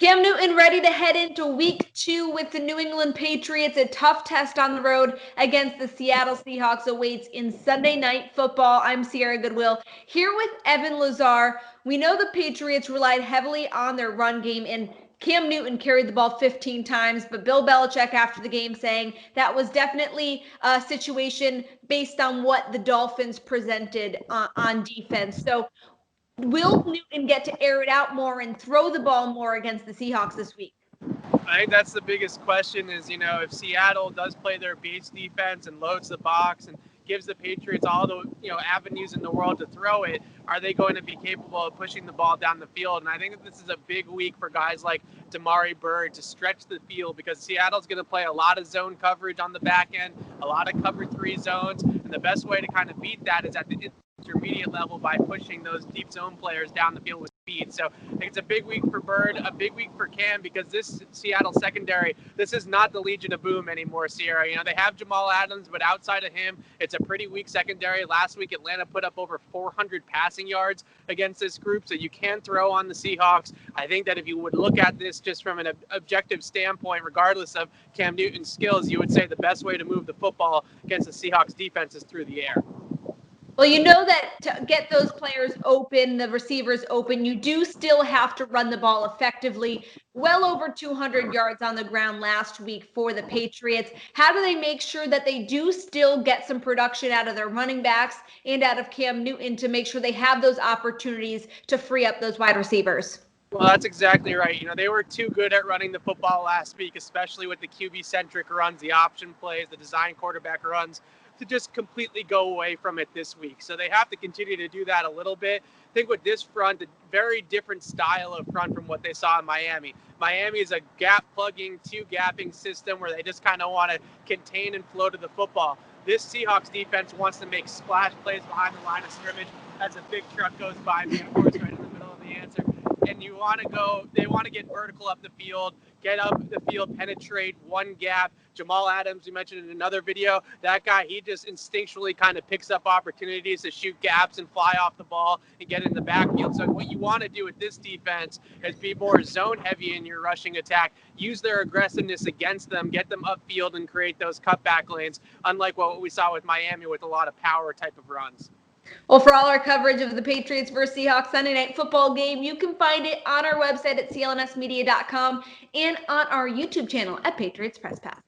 Cam Newton ready to head into week 2 with the New England Patriots. A tough test on the road against the Seattle Seahawks awaits in Sunday Night Football. I'm Sierra Goodwill here with Evan Lazar. We know the Patriots relied heavily on their run game, and Cam Newton carried the ball 15 times, but Bill Belichick after the game saying that was definitely a situation based on what the Dolphins presented on defense. So will Newton get to air it out more and throw the ball more against the Seahawks this week? I think that's the biggest question is, if Seattle does play their base defense and loads the box and gives the Patriots all the, avenues in the world to throw it, are they going to be capable of pushing the ball down the field? And I think that this is a big week for guys like Damari Bird to stretch the field because Seattle's going to play a lot of zone coverage on the back end, a lot of cover 3 zones. And the best way to kind of beat that is at the intermediate level by pushing those deep zone players down the field with speed. So I think it's a big week for Bird, a big week for Cam, because this Seattle secondary, this is not the Legion of Boom anymore, Sierra. They have Jamal Adams, but outside of him, it's a pretty weak secondary. Last week, Atlanta put up over 400 passing yards against this group, so you can throw on the Seahawks. I think that if you would look at this just from an objective standpoint, regardless of Cam Newton's skills, you would say the best way to move the football against the Seahawks defense is through the air. Well, you know that to get those players open, the receivers open, you do still have to run the ball effectively. Well over 200 yards on the ground last week for the Patriots. How do they make sure that they do still get some production out of their running backs and out of Cam Newton to make sure they have those opportunities to free up those wide receivers? Well, that's exactly right. They were too good at running the football last week, especially with the QB-centric runs, the option plays, the design quarterback runs, to just completely go away from it this week. So they have to continue to do that a little bit. I think with this front, a very different style of front from what they saw in Miami. Miami is a gap plugging, 2-gapping system where they just kind of want to contain and flow to the football. This Seahawks defense wants to make splash plays behind the line of scrimmage as a big truck goes by me, of course, right in the middle of the answer. And they want to get vertical up the field, get up the field, penetrate one gap. Jamal Adams, you mentioned in another video, that guy, he just instinctually kind of picks up opportunities to shoot gaps and fly off the ball and get in the backfield. So what you want to do with this defense is be more zone heavy in your rushing attack, use their aggressiveness against them, get them upfield and create those cutback lanes, unlike what we saw with Miami with a lot of power type of runs. Well, for all our coverage of the Patriots versus Seahawks Sunday Night Football game, you can find it on our website at clnsmedia.com and on our YouTube channel at Patriots Press Pass.